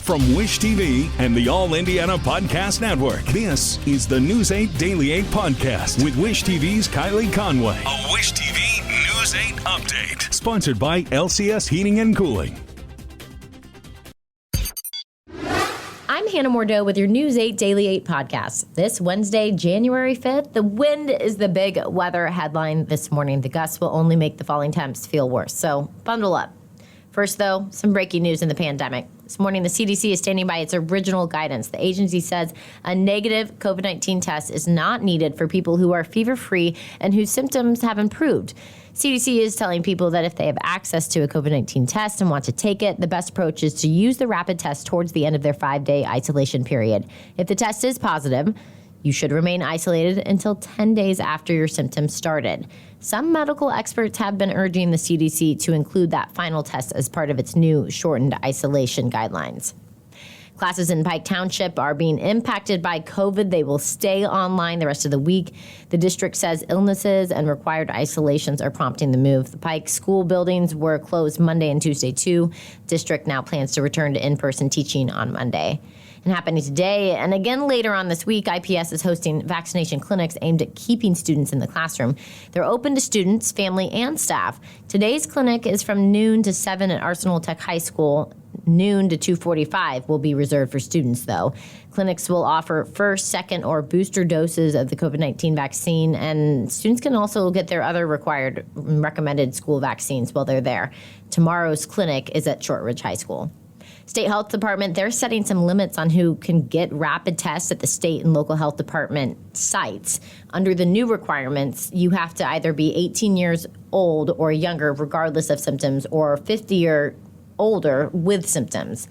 From Wish TV and the All Indiana Podcast Network, this is the News 8 Daily 8 Podcast with Wish TV's Kylie Conway. A Wish TV News 8 update. Sponsored by LCS Heating and Cooling. I'm Hannah Mordeau with your News 8 Daily 8 podcast. This Wednesday, January 5th, the wind is the big weather headline this morning. The gusts will only make the falling temps feel worse, so bundle up. First, though, some breaking news in the pandemic. This morning, the CDC is standing by its original guidance. The agency says a negative COVID-19 test is not needed for people who are fever-free and whose symptoms have improved. CDC is telling people that if they have access to a COVID-19 test and want to take it, the best approach is to use the rapid test towards the end of their 5-day isolation period. If the test is positive, you should remain isolated until 10 days after your symptoms started. Some medical experts have been urging the CDC to include that final test as part of its new shortened isolation guidelines. Classes in Pike Township are being impacted by COVID. They will stay online the rest of the week. The district says illnesses and required isolations are prompting the move. The Pike school buildings were closed Monday and Tuesday too. District now plans to return to in-person teaching on Monday. And happening today and again later on this week, IPS is hosting vaccination clinics aimed at keeping students in the classroom. They're open to students, family, and staff. Today's clinic is from noon to 7 at Arsenal Tech High School. Noon to 2:45 will be reserved for students, though. Clinics will offer first, second, or booster doses of the COVID-19 vaccine, and students can also get their other required recommended school vaccines while they're there. Tomorrow's clinic is at Shortridge High School. State Health Department, they're setting some limits on who can get rapid tests at the state and local health department sites. Under the new requirements, you have to either be 18 years old or younger, regardless of symptoms, or 50 or older with symptoms.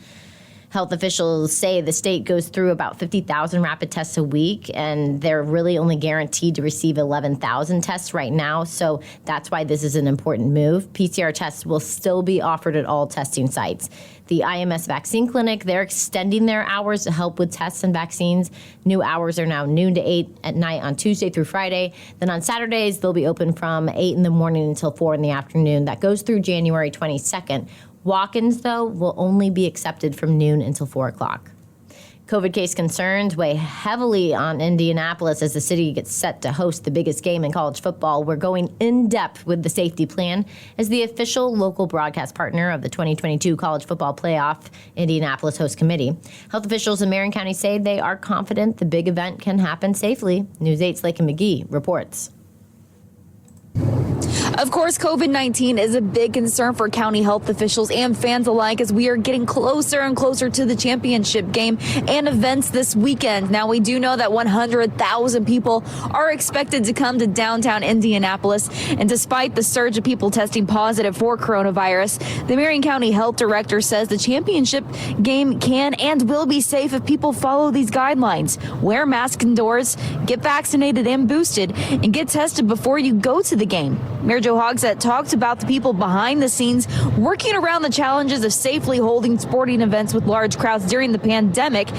Health officials say the state goes through about 50,000 rapid tests a week, and they're really only guaranteed to receive 11,000 tests right now, so that's why this is an important move. PCR tests will still be offered at all testing sites. The IMS Vaccine Clinic, they're extending their hours to help with tests and vaccines. New hours are now noon to 8 at night on Tuesday through Friday. Then on Saturdays, they'll be open from 8 in the morning until 4 in the afternoon. That goes through January 22nd. Walk-ins, though, will only be accepted from noon until 4 o'clock. COVID case concerns weigh heavily on Indianapolis as the city gets set to host the biggest game in college football. We're going in depth with the safety plan as the official local broadcast partner of the 2022 college football playoff Indianapolis host committee. Health officials in Marion County say they are confident the big event can happen safely. News 8's Lakin McGee reports. Of course, COVID-19 is a big concern for county health officials and fans alike as we are getting closer and closer to the championship game and events this weekend. Now, we do know that 100,000 people are expected to come to downtown Indianapolis. And despite the surge of people testing positive for coronavirus, the Marion County Health Director says the championship game can and will be safe if people follow these guidelines. Wear masks indoors, get vaccinated and boosted, and get tested before you go to the game. Mayor Joe Hogsett talked about the people behind the scenes working around the challenges of safely holding sporting events with large crowds during the pandemic.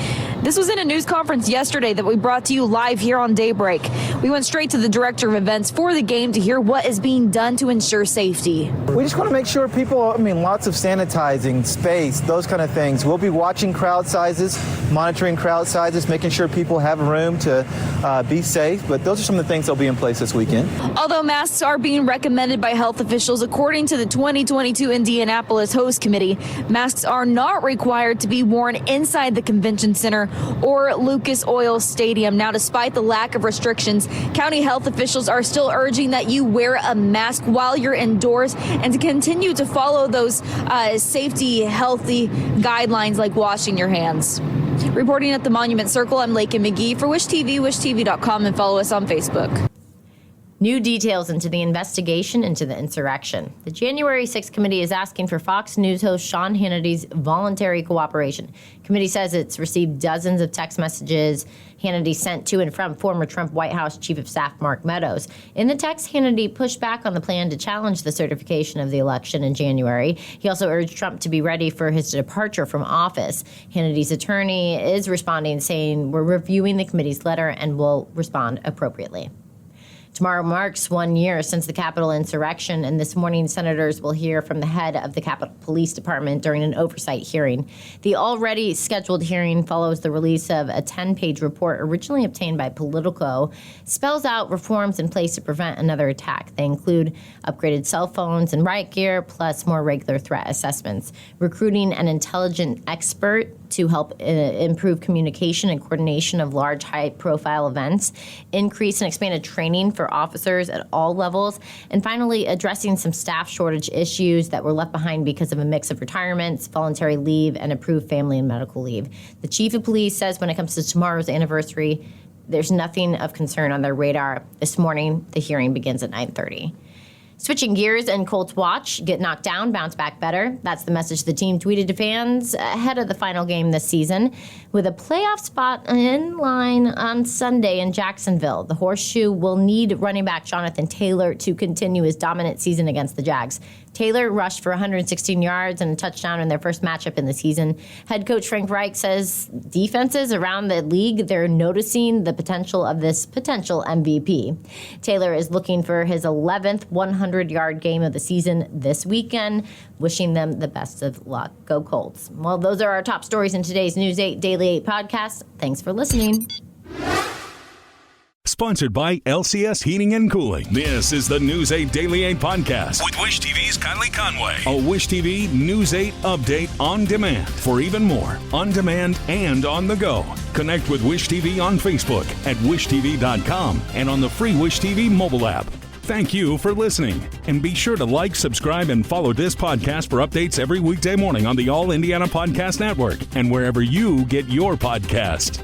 This was in a news conference yesterday that we brought to you live here on Daybreak. We went straight to the director of events for the game to hear what is being done to ensure safety. We just want to make sure people, lots of sanitizing, space, those kind of things. We'll be watching crowd sizes, monitoring crowd sizes, making sure people have room to be safe. But those are some of the things that'll be in place this weekend. Although masks are being recommended by health officials, according to the 2022 Indianapolis Host Committee, masks are not required to be worn inside the convention center or Lucas Oil Stadium. Now, despite the lack of restrictions, county health officials are still urging that you wear a mask while you're indoors and to continue to follow those safety, healthy guidelines like washing your hands. Reporting at the Monument Circle, I'm Lakin McGee for Wish TV, wishtv.com, and follow us on Facebook. New details into the investigation into the insurrection. The January 6th committee is asking for Fox News host Sean Hannity's voluntary cooperation. Committee says it's received dozens of text messages Hannity sent to and from former Trump White House Chief of Staff Mark Meadows. In the text, Hannity pushed back on the plan to challenge the certification of the election in January. He also urged Trump to be ready for his departure from office. Hannity's attorney is responding, saying, "We're reviewing the committee's letter and will respond appropriately." Tomorrow marks 1 year since the Capitol insurrection, and this morning senators will hear from the head of the Capitol Police Department during an oversight hearing. The already scheduled hearing follows the release of a 10-page report originally obtained by Politico, spells out reforms in place to prevent another attack. They include upgraded cell phones and riot gear, plus more regular threat assessments, recruiting an intelligent expert to help improve communication and coordination of large, high-profile events, increase and expanded training for officers at all levels, and finally, addressing some staff shortage issues that were left behind because of a mix of retirements, voluntary leave, and approved family and medical leave. The chief of police says when it comes to tomorrow's anniversary, there's nothing of concern on their radar. This morning, the hearing begins at 9:30. Switching gears, and Colts watch, get knocked down, bounce back better. That's the message the team tweeted to fans ahead of the final game this season. With a playoff spot in line on Sunday in Jacksonville, the Horseshoe will need running back Jonathan Taylor to continue his dominant season against the Jags. Taylor rushed for 116 yards and a touchdown in their first matchup in the season. Head coach Frank Reich says defenses around the league, they're noticing the potential of this potential MVP. Taylor is looking for his 11th 100-yard game of the season this weekend. Wishing them the best of luck. Go Colts. Well, those are our top stories in today's News 8 Daily 8 podcast. Thanks for listening. Sponsored by LCS Heating and Cooling. This is the News 8 Daily 8 podcast with Wish TV's Kylie Conway. A Wish TV News 8 update on demand. For even more, on demand and on the go. Connect with Wish TV on Facebook at wishtv.com and on the free Wish TV mobile app. Thank you for listening. And be sure to like, subscribe, and follow this podcast for updates every weekday morning on the All Indiana Podcast Network and wherever you get your podcast.